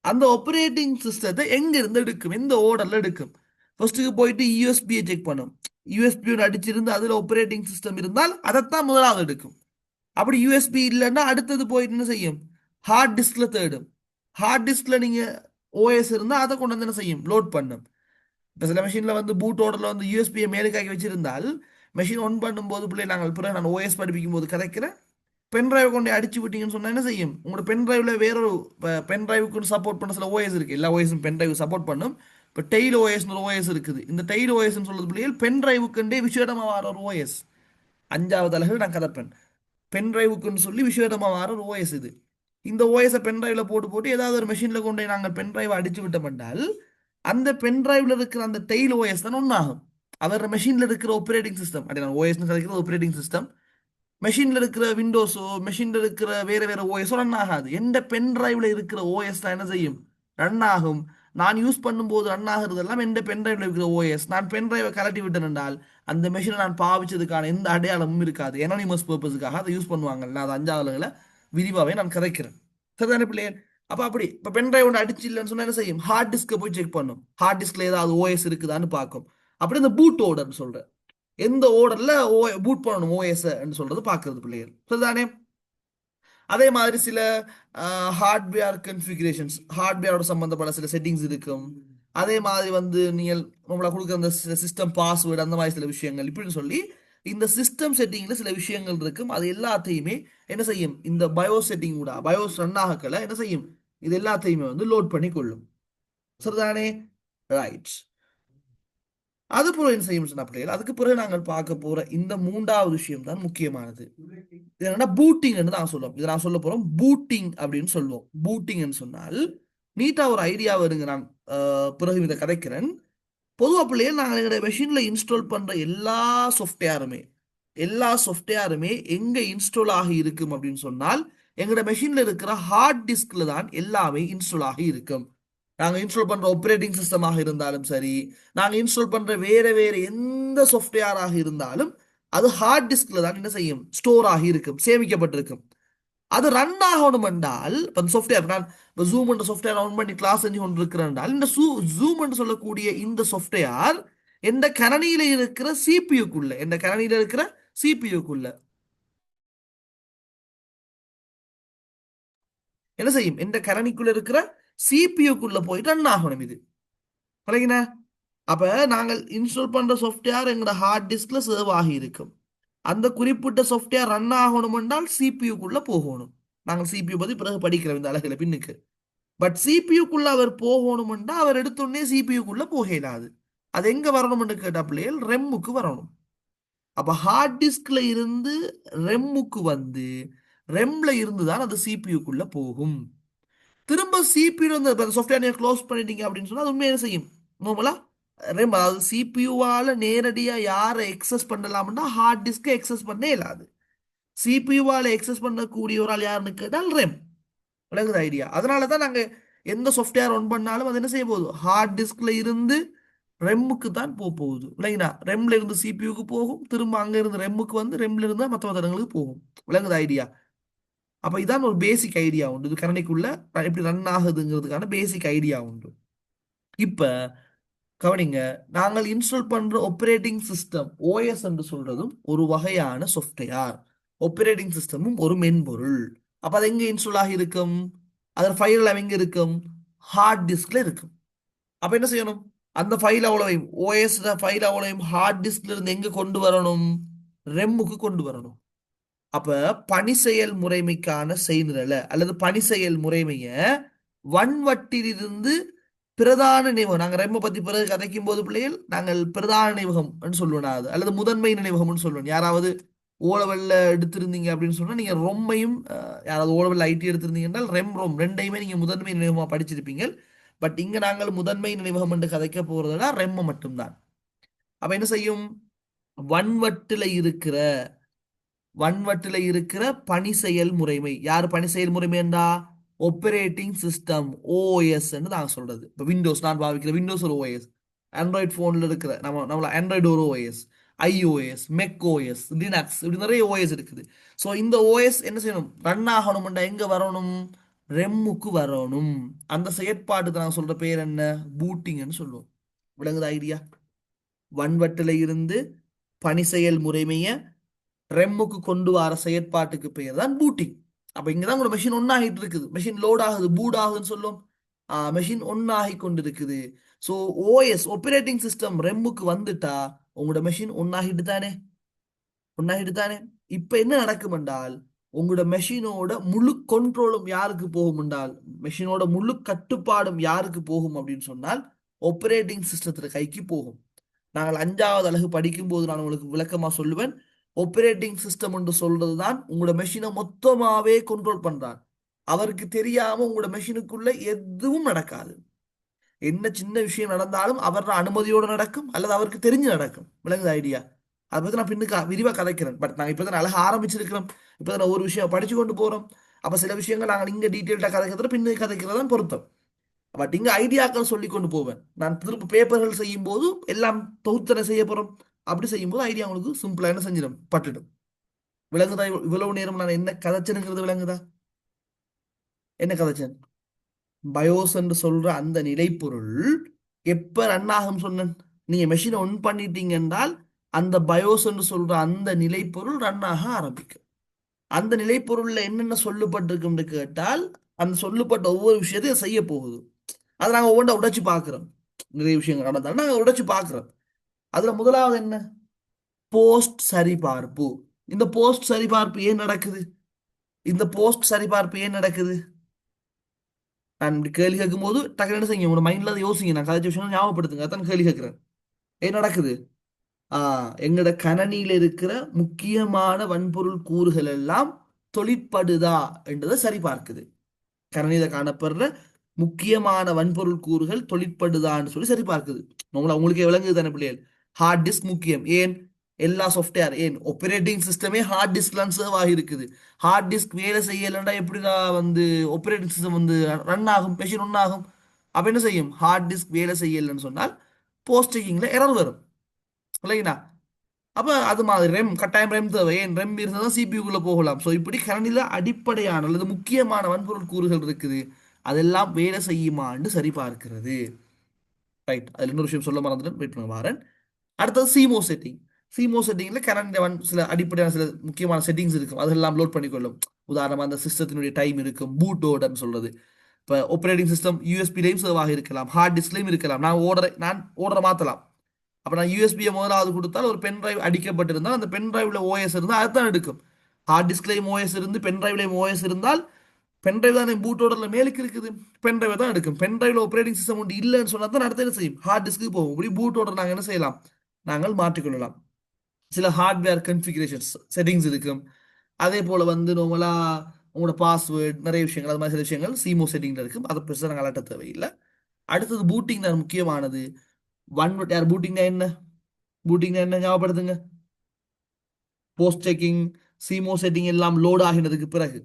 அந்த ஆப்பரேட்டிங் சிஸ்டத்தை எங்க இருந்து எடுக்கும், எந்த ஓர்டர்ல எடுக்கும். ஃபர்ஸ்ட்டுக்கு போயிட்டு யூஎஸ்பியை செக் பண்ணும். யூஎஸ்பி அடிச்சிருந்து அதுல ஆப்பரேட்டிங் சிஸ்டம் இருந்தால் அதைத்தான் முதலாவது எடுக்கும். அப்படி யூஎஸ்பி இல்லைன்னா அடுத்தது போயிட்டு என்ன செய்யும், ஹார்ட் டிஸ்க்ல தேடும். ஹார்ட் டிஸ்க்ல நீங்க ஓஎஸ் இருந்தால் அதை கொண்டு வந்து என்ன செய்யும், லோட் பண்ணும். இப்போ சில மெஷினில் வந்து பூட் ஓர்டரில் வந்து யூஎஸ்பியை மேலுக்காக்கி வச்சிருந்தால் மெஷின் ஒன் பண்ணும்போது பிள்ளை நாங்கள் பிறகு நான் ஓஎஸ் படிப்பிக்கும் போது கதைக்கிறேன், பென் டிரைவை கொண்டு அடிச்சு விட்டீங்கன்னு சொன்னால் என்ன செய்யும், உங்களோட பென் டிரைவில் வேறொரு பென் டிரைவுக்கு சப்போர்ட் பண்ண சில ஓஎஸ் இருக்குது. எல்லா ஓஎஸும் பென் டிரைவ் சப்போர்ட் பண்ணும். இப்போ டெய்ல் ஓஎஸ்னு ஒரு ஓஎஸ் இருக்குது. இந்த டெய்ல் ஓஎஸ்ன்னு சொல்றது பிள்ளைகள் பென் டிரைவுக்குண்டே விசேடமாக வர ஒரு ஓஎஸ். அஞ்சாவது அலகு நான் கதைப்பேன். பென் டிரைவுக்குன்னு சொல்லி விசேடமாக வர ஒரு ஓஎஸ் இது. இந்த ஓஎஸை பென் டிரைவ்ல போட்டு போட்டு ஏதாவது ஒரு மெஷினில் கொண்டு போய் நாங்கள் பென் டிரைவை அடிச்சு விட்டோம் என்றால் அந்த பென் டிரைவ்ல இருக்கிற அந்த டெய்ல் ஓஎஸ் தான் ஒன்றாகும். அவர் மெஷினில் இருக்கிற ஆப்பரேட்டிங் சிஸ்டம், அப்படி நான் ஓஎஸ்னு கிடைக்கிற ஆப்பரேட்டிங் சிஸ்டம், மெஷினில் இருக்கிற விண்டோஸோ மெஷினில் இருக்கிற வேற வேற ஓஎஸோ ரன் ஆகாது. எந்த பென் டிரைவ்ல இருக்கிற ஓஎஸ் தான் என்ன செய்யும், ரன் ஆகும். நான் யூஸ் பண்ணும்போது ரன் ஆகுறதெல்லாம் எந்த பென் டிரைவ்ல இருக்கிற ஓஎஸ். நான் பென் டிரைவை கலட்டி விட்டேன் என்றால் அந்த மெஷினை நான் பாவிச்சதுக்கான எந்த அடையாளமும் இருக்காது. எனானிமஸ் பர்பஸுக்காக அதை யூஸ் பண்ணுவாங்கல்ல, அது அஞ்சாவதுல விரிவாகவே நான் கதைக்கிறேன். சரிதானே பிள்ளையன்? அப்போ அப்படி இப்போ பென் டிரைவ் ஒன்று அடிச்சு இல்லைன்னு சொன்னா என்ன செய்யும், ஹார்ட் டிஸ்கை போய் செக் பண்ணும். ஹார்ட் டிஸ்க்ல ஏதாவது ஓஎஸ் இருக்குதான்னு பார்க்கும். அப்படி இந்த பூட் ஓர்டர்னு சொல்றேன், எந்த ஓர்டர்ல பூட் பண்ணணும் ஓஎஸ் சொல்றது பார்க்கறது பிள்ளைகள். சரிதானே? அதே மாதிரி சில ஹார்ட்வேர் கன்ஃபிகரேஷன்ஸ், ஹார்ட்வேரோட சம்பந்தப்பட்ட சில செட்டிங்ஸ் இருக்கும். அதே மாதிரி வந்து நீங்கள் நம்மளை கொடுக்குற அந்த சிஸ்டம் பாஸ்வேர்டு அந்த மாதிரி சில விஷயங்கள் இப்படின்னு சொல்லி இந்த சிஸ்டம் செட்டிங்ல சில விஷயங்கள் இருக்கும். அது எல்லாத்தையுமே என்ன செய்யும், இந்த பயோஸ் செட்டிங் கூட பயோஸ் ரன் ஆகல என்ன செய்யும், இது எல்லாத்தையுமே வந்து லோட் பண்ணி கொள்ளும். சரிதானே? ரைட். அது போல என்ன செய்யும் சொன்ன பிள்ளைகள், அதுக்கு பிறகு நாங்கள் பார்க்க போற இந்த மூன்றாவது விஷயம் தான் முக்கியமானது. இது என்னன்னா பூட்டிங் தான் சொல்லுவோம். இதை நான் சொல்ல போறோம் பூட்டிங் அப்படின்னு சொல்லுவோம். பூட்டிங் சொன்னால் நீட்டா ஒரு ஐடியா வருங்க. நான் பிறகு இதை கதைக்கிறேன். பொதுவாக பிள்ளைகள் நாங்கள் எங்களுடைய மெஷின்ல இன்ஸ்டால் பண்ற எல்லா சாஃப்ட்வேருமே எங்க இன்ஸ்டால் ஆகி இருக்கும் அப்படின்னு சொன்னால் எங்களோட மெஷின்ல இருக்கிற ஹார்ட் டிஸ்க்ல தான் எல்லாமே இன்ஸ்டால் ஆகி இருக்கும். நாங்க இன்ஸ்டால் பண்ற ஆப்பரேட்டிங் சிஸ்டமாக இருந்தாலும் சரி, நாங்க இன்ஸ்டால் பண்ற வேற வேற எந்த சாஃப்ட்வேராக இருந்தாலும் அது ஹார்ட் டிஸ்க்ல தான் என்ன செய்யும், ஸ்டோர் ஆகி இருக்கும், சேமிக்கப்பட்டிருக்கும். அது ரன் ஆகணும் என்றால் அந்த சாஃப்ட்வேர் நான் இப்போ ஜூம் என்ற சாஃப்ட்வேர் ஆன் பண்ணி கிளாஸ் செஞ்சு கொண்டு இருக்கிறேன் என்றால் இந்த ஜூம் என்று சொல்லக்கூடிய இந்த சாஃப்ட்வேர் எந்த கணனியில இருக்கிற சிபியுக்குள்ள, எந்த கணனியில இருக்கிற சிபியுக்குள்ள என்ன செய்யும், எந்த கணனிக்குள்ள இருக்கிற சிபியுக்குள்ள போயிட்டு ரன் ஆகணும். இது சரிங்களா? அப்ப நாங்கள் இன்ஸ்டால் பண்ற சாஃப்ட்வேர் எங்களோட ஹார்ட் டிஸ்க்ல சேவ் ஆகி இருக்கும். அந்த குறிப்பிட்ட சாஃப்ட்வேர் ரன் ஆகணும் என்றால் சிபியுக்குள்ள போகணும். நாங்கள் சிபியு பத்தி பிறகு படிக்கிறோம் இந்த அழகுல பின்னுக்கு. பட் சிபியுக்குள்ள அவர் போகணும்னா அவர் எடுத்தோடனே சிபியுக்குள்ள போக இயலாது. அது எங்க வரணும்னு கேட்டா பிள்ளைகள் ரெம்முக்கு வரணும். அப்ப ஹார்ட் டிஸ்க்ல இருந்து ரெம்முக்கு வந்து ரெம்ல இருந்து தான் அது சிபியுக்குள்ள போகும். திரும்ப சிபியு அந்த சாஃப்ட்வேர் நீங்க க்ளோஸ் பண்ணிட்டீங்க அப்படின்னு சொன்னா அது உண்மையை என்ன செய்யும், நார்மலா ரெம் அதாவது சிபியுவால நேரடியா யாரை எக்ஸஸ் பண்ணலாம்னா ஹார்ட் டிஸ்கை எக்ஸஸ் பண்ண இயலாது. சிபியுவால எக்ஸஸ் பண்ணக்கூடிய ஒரு ஆள் யாருன்னு கேட்டால் ரெம். விளங்குது ஐடியா? அதனால தான் நாங்கள் எந்த சாஃப்ட்வேர் ஒன் பண்ணாலும் அது என்ன செய்ய போகுது, ஹார்ட் டிஸ்க்ல இருந்து ரெம்முக்கு தான் போகுது இல்லைங்களா? ரெம்ல இருந்து சிபியூக்கு போகும், திரும்ப அங்க இருந்து ரெம்முக்கு வந்து ரெம்ல இருந்தா மற்ற தடங்களுக்கு போகும். விளங்குது ஐடியா? அப்ப இதான் ஒரு பேசிக் ஐடியா உண்டு, இது கரண்டிக்குள்ள எப்படி ரன் ஆகுதுங்கிறதுக்கான பேசிக் ஐடியா உண்டு. இப்ப கவனிங்க, நாங்கள் இன்ஸ்டால் பண்ற ஆப்பரேட்டிங் சிஸ்டம் ஓஎஸ் என்று சொல்றதும் ஒரு வகையான சாஃப்ட்வேர், ஆப்பரேட்டிங் சிஸ்டமும் ஒரு மென்பொருள். அப்ப அது எங்க இன்ஸ்டால் ஆகி இருக்கும்? அதன் ஃபைல் எங்க இருக்கும்? ஹார்ட் டிஸ்க்ல இருக்கும். அப்ப என்ன செய்யணும்? அந்த ஃபைல் அவ்வளவையும் ஓஎஸ் ஃபைல் அவ்வளவையும் ஹார்ட் டிஸ்க்ல இருந்து எங்க கொண்டு வரணும்? ரெம்முக்கு கொண்டு வரணும். அப்ப பணி செயல் முறைமைக்கான செய்நிரல அல்லது பணி செயல் முறைமைய வன்வட்டிலிருந்து பிரதான நினைவகம், நாங்க ரெம்ப பத்தி பிறகு கதைக்கும் போது பிள்ளைகள் நாங்கள் பிரதான நினைவகம் சொல்லுவோம், அது அல்லது முதன்மை நினைவகம்னு சொல்லுவோம். யாராவது ஓலவெல்ல எடுத்திருந்தீங்க அப்படின்னு சொன்னா நீங்க ரொம்மையும் யாராவது ஓலவெல்ல ஐடி எடுத்திருந்தீங்கன்னா ரெம் ரெண்டையுமே நீங்க முதன்மை நினைவகமா படிச்சிருப்பீங்க. பட் இங்க நாங்கள் முதன்மை நினைவகம் என்று கதைக்க போறதுனா ரெம்ம மட்டும்தான். அப்ப என்ன செய்யும்? வன்வட்டுல இருக்கிற வன்வட்டில் இருக்கிற பணி செயல் முறைமை, யார் பணி செயல் முறைமை என்றா? ஆப்பரேட்டிங் சிஸ்டம் ஓஎஸ் நாங்க சொல்றது. இப்போ விண்டோஸ் நான் பாவிக்கிற விண்டோஸ் ஒரு ஓஎஸ், ஆண்ட்ராய்டு போன்ல இருக்கிற நம்மள ஆண்ட்ராய்டு ஒரு ஓஎஸ், ஐஓஎஸ், மெக் ஓஎஸ், லினக்ஸ், இப்படி நிறைய ஓஎஸ் இருக்குது. ஸோ இந்த ஓஎஸ் என்ன செய்யணும்? ரன் ஆகணும்டா எங்க வரணும்? ரெம்முக்கு வரணும். அந்த செயற்பாட்டுக்கு நாங்கள் சொல்ற பேர் என்ன? பூட்டிங்னு சொல்லுவோம். விளங்குது ஐடியா? வன்வட்டில இருந்து பணி செயல் முறைமையை ரெம்முக்கு கொண்டு வர செயற்பாட்டுக்கு பெயர் தான் பூட்டிங். அப்ப இங்கதான் உங்களோட மெஷின் ஒன்னாகிட்டு இருக்குது, மெஷின் லோட் ஆகுது, பூட் ஆகுதுன்னு சொல்லும். மெஷின் ஒன்னாகி கொண்டு இருக்குது. ஸோ ஓஎஸ் ஆப்பரேட்டிங் சிஸ்டம் ரெம்முக்கு வந்துட்டா உங்களோட மெஷின் ஒன்னாகிட்டு தானே, ஒன்னாகிட்டு தானே. இப்ப என்ன நடக்கும் என்றால், உங்களோட மெஷினோட முழு கண்ட்ரோலும் யாருக்கு போகும் என்றால், மெஷினோட முழு கட்டுப்பாடும் யாருக்கு போகும் அப்படின்னு சொன்னால் ஆப்பரேட்டிங் சிஸ்டத்துல கைக்கு போகும். நாங்கள் 5வது அலகு படிக்கும் போது நான் உங்களுக்கு விளக்கமா சொல்லுவேன். ஆப்பரேட்டிங் சிஸ்டம் என்று சொல்றது தான் உங்களோட மெஷினை மொத்தமாவே கண்ட்ரோல் பண்றான். அவருக்கு தெரியாம உங்களோட மெஷினுக்குள்ள எதுவும் நடக்காது. என்ன சின்ன விஷயம் நடந்தாலும் அவரோட அனுமதியோடு நடக்கும் அல்லது அவருக்கு தெரிஞ்சு நடக்கும். விளங்குது ஐடியா? அதை பத்தி நான் பின்னுக்கு விரிவா கதைக்கிறேன். பட் நாங்க இப்பதான் அழகா ஆரம்பிச்சிருக்கிறோம். இப்பதான் ஒரு விஷயம் படிச்சு கொண்டு போறோம். அப்ப சில விஷயங்கள் நாங்கள் இங்க டீட்டெயில்டா கதைக்கிறத பின்னுக்கு கதைக்கிறதான் பொருத்தம். பட் இங்க ஐடியாக்கள் சொல்லி கொண்டு போவேன். நான் திரும்ப பேப்பர்கள் செய்யும் போது எல்லாம் தொகுத்தனை செய்ய போறோம். அப்படி செய்யும் போது ஐடியா உங்களுக்கு சிம்பிளா என்ன செஞ்சிடும்? பட்டுடும். விளங்குதா? இவ்வளவு நேரம் நான் என்ன கதைச்சனுங்கிறது விளங்குதா? என்ன கதைச்சன்? பயோஸ் என்று சொல்ற அந்த நிலைப்பொருள் எப்ப ரன் ஆகும் சொன்னேன்? நீங்க மெஷினை ஒன் பண்ணிட்டீங்க என்றால் அந்த பயோஸ் என்று சொல்ற அந்த நிலைப்பொருள் ரன் ஆக ஆரம்பிக்கும். அந்த நிலைப்பொருள்ல என்னென்ன சொல்லப்பட்டிருக்குன்னு கேட்டால், அந்த சொல்லப்பட்ட ஒவ்வொரு விஷயத்தையும் செய்ய போகுது. அதை நாங்க ஒவ்வொன்றா உடைச்சு பார்க்கிறோம். நிறைய விஷயங்கள் நடந்தாலும் நாங்க உடைச்சு பார்க்கிறோம். அதுல முதலாவது என்ன? போஸ்ட் சரிபார்ப்பு. இந்த போஸ்ட் சரிபார்ப்பு ஏன் நடக்குது? இந்த போஸ்ட் சரிபார்ப்பு ஏன் நடக்குது? நான் இப்படி கேள்வி கேட்கும் போது டக்குனு என்ன செய்யுங்க, உங்களோட மைண்ட்ல அதை யோசிங்க. நான் கதை விஷயம் ஞாபகப்படுத்துங்க, அதான் கேள்வி கேட்கிறேன். ஏன் நடக்குது? எங்களோட கணனியில இருக்கிற முக்கியமான வன்பொருள் கூறுகள் எல்லாம் தொழிற்படுதா என்றதை சரிபார்க்குது. கணினியில காணப்படுற முக்கியமான வன்பொருள் கூறுகள் தொழிற்படுதான்னு சொல்லி சரி பார்க்குது. உங்களுக்கே விளங்குது தானே பிள்ளைகள்? ஹார்ட் டிஸ்க் முக்கியம். ஏன்? எல்லா சாஃப்ட்வேர், ஏன் ஆப்பரேட்டிங் சிஸ்டமே ஹார்ட் டிஸ்க்லாம் சர்வ் ஆகி இருக்குது. ஹார்ட் டிஸ்க் வேலை செய்யலைன்னா எப்படிடா வந்து ஆப்பரேட்டிங் சிஸ்டம் வந்து ரன் ஆகும், மெஷின் ஒன் ஆகும்? அப்ப என்ன செய்யும்? ஹார்ட் டிஸ்க் வேலை செய்யலைன்னு சொன்னால் போஸ்டிங்கில் எரர் வரும் இல்லைங்களா? அப்ப அது மாதிரி ரெம் கட்டாயம் ரெம் தேவை. ஏன்? ரெம் இருந்தால் தான் சிபியூக்குள்ள போகலாம். ஸோ இப்படி கரண்டில் அடிப்படையான அல்லது முக்கியமான வன்பொருள் கூறுகள் இருக்குது, அதெல்லாம் வேலை செய்யுமான்னு சரி பார்க்கிறது. ரைட், அதில் இன்னொரு விஷயம் சொல்ல மறந்துட்டேன், வெயிட் பண்ண வாரேன். அடுத்தது சிமோ செட்டிங். சிமோ செட்டிங்ல கரண்ட் சில அடிப்படையான சில முக்கியமான செட்டிங்ஸ் இருக்கும், அதெல்லாம் லோட் பண்ணிக்கொள்ளும். உதாரணமா அந்த சிஸ்டத்தினுடைய டைம் இருக்கும், பூட் ஓர்டர்னு சொல்றது. இப்போ ஆப்பரேட்டிங் சிஸ்டம் யூஎஸ்பிலையும் சர்வ் ஆக இருக்கலாம், ஹார்ட் டிஸ்க்லையும் இருக்கலாம். நான் ஓர்டரை மாற்றலாம். அப்போ நான் யூஎஸ்பியை முதலாவது கொடுத்தால் ஒரு பென் டிரைவ் அடிக்கப்பட்டிருந்தால் அந்த பென் டிரைவ்ல ஓஎஸ் இருந்தால் அதுதான் எடுக்கும். ஹார்ட் டிஸ்க்லையும் ஓஎஸ் இருந்து பென் டிரைவ்லையும் ஓஎஸ் இருந்தால் பென் டிரைவ் தான் பூட் ஓடர்ல மேலுக்கு இருக்குது, பென் டிரைவ் தான் எடுக்கும். பென் டிரைவ்ல ஆப்பரேட்டிங் சிஸ்டம் ஒன்று இல்லைன்னு சொன்னா தான் அடுத்த என்ன செய்யும்? ஹார்ட் டிஸ்க்கு போகும். இப்படி பூட் ஓடர் நாங்கள் என்ன செய்யலாம்? நாங்கள் மாற்றிக்கொள்ளலாம். சில ஹார்ட்வேர் கன்ஃபிகரேஷன்ஸ் செட்டிங்ஸ் இருக்கும். அதே போல வந்து நார்மலா உங்களோட பாஸ்வேர்ட் நிறைய விஷயங்கள், அது மாதிரி சில விஷயங்கள் சிமோ செட்டிங்ல இருக்கும். அதை பெருசாக நாங்கள் அலட்ட தேவையில்லை. அடுத்தது பூட்டிங் தான் முக்கியமானது. யார் பூட்டிங்னா என்ன? பூட்டிங்னா என்ன ஞாபகப்படுத்துங்க? போஸ்ட் செக்கிங், சிமோ செட்டிங் எல்லாம் லோட் ஆகினதுக்கு பிறகு,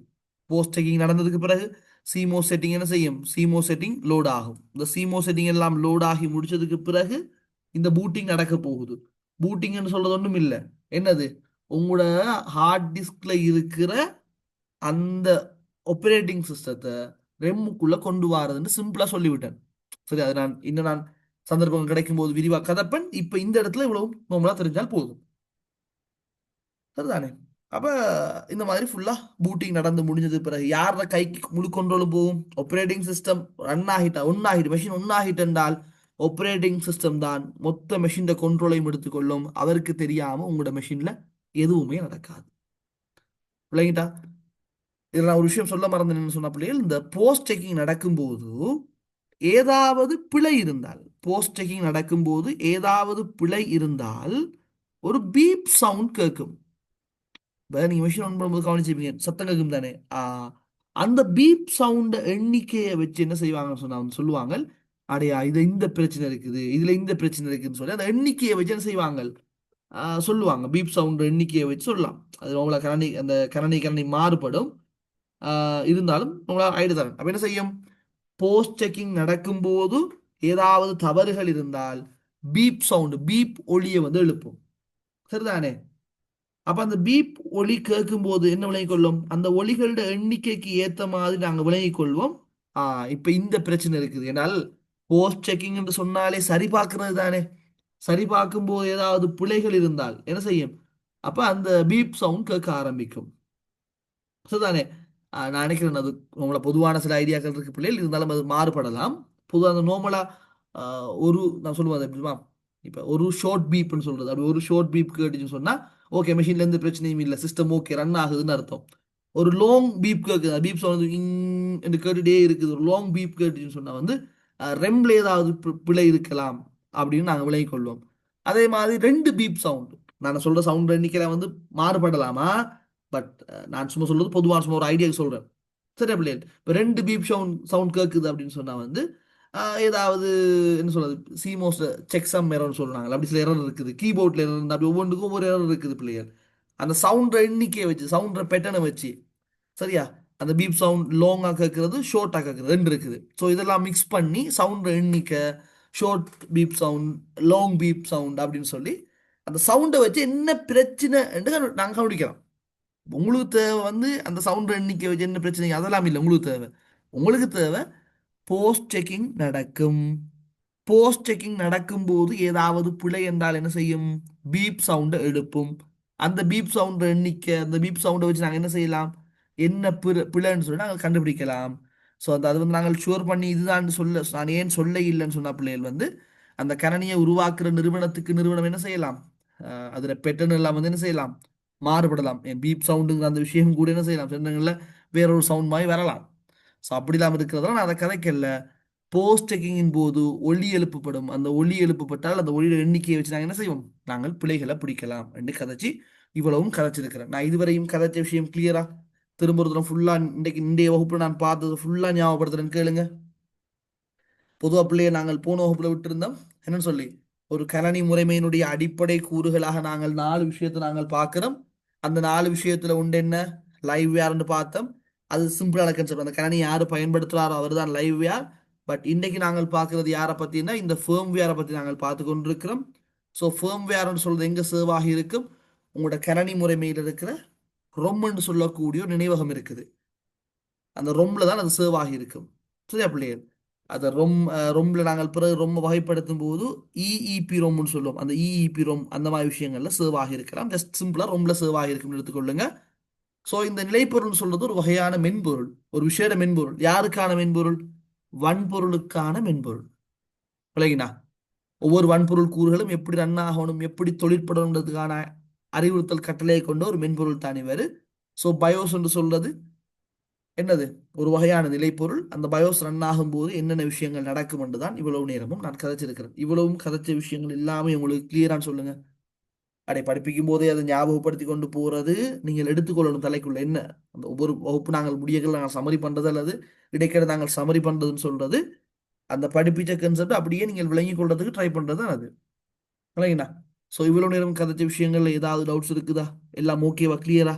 போஸ்ட் செக்கிங் நடந்ததுக்கு பிறகு சிமோ செட்டிங் என்ன செய்யும்? சிமோ செட்டிங் லோட் ஆகும். இந்த சிமோ செட்டிங் எல்லாம் லோட் ஆகி முடிச்சதுக்கு பிறகு இந்த பூட்டிங் நடக்க போகுது. பூட்டிங்னு சொல்றது ஒன்றும் இல்லை. என்னது? உங்களோட ஹார்ட் டிஸ்க்ல இருக்கிற அந்த ஆப்பரேட்டிங் சிஸ்டத்தை ரெம்முக்குள்ள கொண்டு வரதுன்னு சிம்பிளா சொல்லிவிட்டேன். சரி, அது நான் இன்னும் நான் சந்தர்ப்பம் கிடைக்கும் போது விரிவா கதப்பன். இப்ப இந்த இடத்துல இவ்வளவு நார்மலா தெரிஞ்சால் போதும். சரிதானே? அப்ப இந்த மாதிரி ஃபுல்லா பூட்டிங் நடந்து முடிஞ்சது பிறகு யார கைக்கு முழு கண்ட்ரோலும் போகும்? ஆப்பரேட்டிங் சிஸ்டம் ரன் ஆகிட்டா, ஒன்னாகிட்டு மெஷின் ஒன்னாகிட்டு என்றால் ஆப்பரேட்டிங் சிஸ்டம் தான் மொத்த மெஷின் கண்ட்ரோலையும் எடுத்துக்கொள்ளும். அவருக்கு தெரியாம உங்களோட மெஷின்ல எதுவுமே நடக்காது. விளங்கிட்டா? இதுல நான் ஒரு விஷயம் சொல்ல மறந்தேன்னு சொன்ன பிள்ளைகள், இந்த போஸ்ட் செக்கிங் நடக்கும்போது ஏதாவது பிழை இருந்தால், போஸ்ட் செக்கிங் நடக்கும்போது ஏதாவது பிழை இருந்தால் ஒரு பீப் சவுண்ட் கேட்கும். இப்ப நீங்க மிஷின் ஆன் பண்ணும்போது கவனிச்சிருப்பீங்க, சத்தம் கேட்கும் தானே? அந்த பீப் சவுண்ட் எண்ணிக்கையை வச்சு என்ன செய்வாங்கன்னு சொன்னா வந்து சொல்லுவாங்க, அடையா இது இந்த பிரச்சனை இருக்குது, இதுல இந்த பிரச்சனை இருக்குன்னு சொல்லி அந்த எண்ணிக்கையை வச்சு என்ன செய்வாங்க, சொல்லுவாங்க. பீப் சவுண்ட் எண்ணிக்கையை வச்சு சொல்லலாம். அது உங்களை கரணி அந்த கரணி மாறுபடும். இருந்தாலும் உங்களால் ஐடு தரேன். அப்ப என்ன செய்யும்? போஸ்ட் செக்கிங் நடக்கும்போது ஏதாவது தவறுகள் இருந்தால் பீப் சவுண்ட், பீப் ஒலியை வந்து எழுப்பும். சரிதானே? அப்ப அந்த பீப் ஒலி கேட்கும் போது என்ன விளங்கிக் கொள்ளும்? அந்த ஒலிகளோட எண்ணிக்கைக்கு ஏத்த மாதிரி நாங்க விளங்கிக் கொள்வோம். இப்ப இந்த பிரச்சனை இருக்குது. ஏனால் போஸ்ட் செக்கிங் என்று சொன்னாலே சரி பார்க்கிறது தானே. சரி பார்க்கும் போது ஏதாவது பிழைகள் இருந்தால் என்ன செய்யும்? அப்ப அந்த பீப் சவுண்ட் கேட்க ஆரம்பிக்கும். சரிதானே? நான் நினைக்கிறேன் அது உங்களை பொதுவான சில ஐடியாக்கள் இருக்கு பிள்ளைகள், இருந்தாலும் அது மாறுபடலாம். பொதுவாக அந்த நோமலா ஒரு நான் சொல்லுவேன் அது எப்படிமா, இப்போ ஒரு ஷார்ட் பீப்னு சொல்றது, அப்படி ஒரு ஷார்ட் பீப் கேட்டுச்சுன்னு சொன்னா ஓகே, மெஷின்ல எந்த பிரச்சனையும் இல்லை, சிஸ்டம் ஓகே ரன் ஆகுதுன்னு அர்த்தம். ஒரு லாங் பீப் கேட்குது, பீப் சவுண்ட் என்று கேட்டுட்டே இருக்குது, ஒரு லாங் பீப் கேட்டுச்சுன்னு சொன்னா வந்து ரெம்ல ஏதாவது பிழை இருக்கலாம் அப்படின்னு நாங்கள் விளங்கிக் கொள்வோம். அதே மாதிரி ரெண்டு பீப் சவுண்ட், நான் சொல்ற சவுண்ட் எண்ணிக்கையில வந்து மாறுபடலாமா, பட் நான் சும்மா சொல்றது பொதுவான சும்மா ஒரு ஐடியா சொல்றேன். சரியா பிள்ளைகள்? இப்போ ரெண்டு பீப் சவுண்ட் சவுண்ட் கேட்குது அப்படின்னு சொன்னா வந்து ஏதாவது என்ன சொல்றது, சிமோஸ் செக் சம் எரர்னு சொல்றாங்க, அப்படி சில எரர் இருக்குது, கீபோர்ட்ல எரர் இருந்தால் அப்படி ஒவ்வொன்றுக்கும் ஒவ்வொரு எரர் இருக்குது பிள்ளைகள். அந்த சவுண்ட் எண்ணிக்கையை வச்சு, சவுண்ட் பேட்டர்னை வச்சு, சரியா, அந்த பீப் சவுண்ட் லாங்கா கேட்கறது ஷார்ட்டா கேட்கறது ரெண்டு இருக்குது. ஸோ இதெல்லாம் மிக்ஸ் பண்ணி சவுண்ட் எண்ணிக்கை, short beep sound, long beep sound அப்படின்னு சொல்லி அந்த சவுண்டை வச்சு என்ன பிரச்சனை என்று நாங்கள் கண்டுபிடிக்கலாம். உங்களுக்கு தேவை வந்து அந்த சவுண்ட் எண்ணிக்கை வச்சு என்ன பிரச்சனை அதெல்லாம் இல்லை. உங்களுக்கு தேவை, உங்களுக்கு தேவை போஸ்ட் செக்கிங் நடக்கும். போஸ்ட் செக்கிங் நடக்கும்போது ஏதாவது பிழை என்றால் என்ன செய்யும்? பீப் சவுண்டை எடுப்பும். அந்த பீப் சவுண்ட் எண்ணிக்கை, அந்த பீப் சவுண்டை வச்சு நாங்கள் என்ன செய்யலாம்? என்ன பிழைன்னு சொல்லி நாங்கள் கண்டுபிடிக்கலாம். ஸோ அது வந்து நாங்கள் ஷுவர் பண்ணி இதுதான் சொல்ல, நான் ஏன் சொல்ல இல்லைன்னு சொன்ன பிள்ளைகள் வந்து அந்த கணனியை உருவாக்குற நிறுவனத்துக்கு நிறுவனம் என்ன செய்யலாம்? அதில் பெட்டர்ன் எல்லாம் வந்து என்ன செய்யலாம்? மாறுபடலாம். என் பீப் சவுண்டுங்கிற அந்த விஷயம் கூட என்ன செய்யலாம்? சில நேரங்களில் வேற ஒரு சவுண்ட் மாதிரி வரலாம். ஸோ அப்படி இல்லாமல் இருக்கிறதால நான் அதை கதைக்கல. போஸ்ட் செக்கிங்கின் போது ஒலி எழுப்பப்படும். அந்த ஒலி எழுப்பப்பட்டால் அந்த ஒலியோட எண்ணிக்கையை வச்சு நாங்கள் என்ன செய்வோம்? நாங்கள் பிழைகளை பிடிக்கலாம் என்று கதைச்சி இவ்வளவும் கதைச்சிருக்கிறேன். நான் இதுவரையும் கதைச்ச விஷயம் கிளியரா? திரும்ப ஒரு தரம் ஃபுல்லா இன்றைக்கு இன்றைய வகுப்புல நான் பார்த்தது ஃபுல்லா ஞாபகப்படுத்துறேன்னு கேளுங்க. பொதுவாக பிள்ளையை நாங்கள் போன வகுப்புல விட்டிருந்தோம் என்னன்னு சொல்லி, ஒரு கணனி முறைமையினுடைய அடிப்படை கூறுகளாக நாங்கள் 4 விஷயத்தை நாங்கள் பார்க்கிறோம். அந்த 4 விஷயத்துல உண்டு என்ன? லைவ் வேர்ன்னு பார்த்தோம். அது சிம்பிளான கன்செப்ட். அந்த கணனி யாரு பயன்படுத்துறாரோ அவர் தான் லைவ் வேர். பட் இன்னைக்கு நாங்கள் பார்க்கறது யாரை பத்தினா இந்த ஃபேம் வேரை பத்தி நாங்கள் பார்த்து கொண்டிருக்கிறோம். ஸோ ஃபேம் வேர்ன்னு சொல்றது எங்க சேவ் ஆகி இருக்கும்? உங்களோட கணனி முறைமையில் இருக்கிற ரொம்னு சொல்லக்கூடிய ஒரு நினைவகம் இருக்குது. அந்த ரொம்ல தான் அது சேவ் ஆகி இருக்கும். சரியா பிள்ளைகள்? அதை ரொம்ல நாங்கள் பிறகு ரொம்ப வகைப்படுத்தும் போது இஇபி ரொம்னு சொல்லுவோம். அந்த இஇபி ரொம் அந்த மாதிரி விஷயங்கள்ல சேவ் ஆகி இருக்கலாம். ஜஸ்ட் சிம்பிளா ரொம்ல சேவ் ஆகி இருக்கும்னு எடுத்துக்கொள்ளுங்க. ஸோ இந்த நிலைப்பொருள் சொல்றது ஒரு வகையான மென்பொருள், ஒரு விஷேட மென்பொருள். யாருக்கான மென்பொருள்? வன்பொருளுக்கான மென்பொருள். விளங்கினா? ஒவ்வொரு வன்பொருள் கூறுகளும் எப்படி ரன் ஆகணும், எப்படி தொழிற்படணுன்றதுக்கான அறிவுறுத்தல் கட்டளையை கொண்ட ஒரு மென்பொருள் தானே வேறு. ஸோ பயோஸ் என்று சொல்றது என்னது? ஒரு வகையான நிலைப்பொருள். அந்த பயோஸ் ரன் ஆகும்போது என்னென்ன விஷயங்கள் நடக்கும் என்று தான் இவ்வளவு நேரமும் நான் கதைச்சிருக்கிறேன். இவ்வளவும் கதைச்ச விஷயங்கள் எல்லாமே உங்களுக்கு கிளியரான்னு சொல்லுங்க. அடே படிப்பிக்கும் போதே அதை ஞாபகப்படுத்தி கொண்டு போறது நீங்கள் எடுத்துக்கொள்ளணும் தலைக்குள்ள என்ன. அந்த ஒவ்வொரு வகுப்பு நாங்கள் முடியகள் நாங்கள் சமரி பண்றது அல்லது இடைக்கிட நாங்கள் சமரி பண்றதுன்னு சொல்றது அந்த படிப்பிச்ச கன்செப்ட் அப்படியே நீங்கள் விளங்கி கொள்றதுக்கு ட்ரை பண்றது தான் அது. விளங்கினா? ஸோ இவ்வளவு நேரம் கதைச்ச விஷயங்கள்ல ஏதாவது டவுட்ஸ் இருக்குதா? எல்லாம் ஓகேவா? கிளியரா?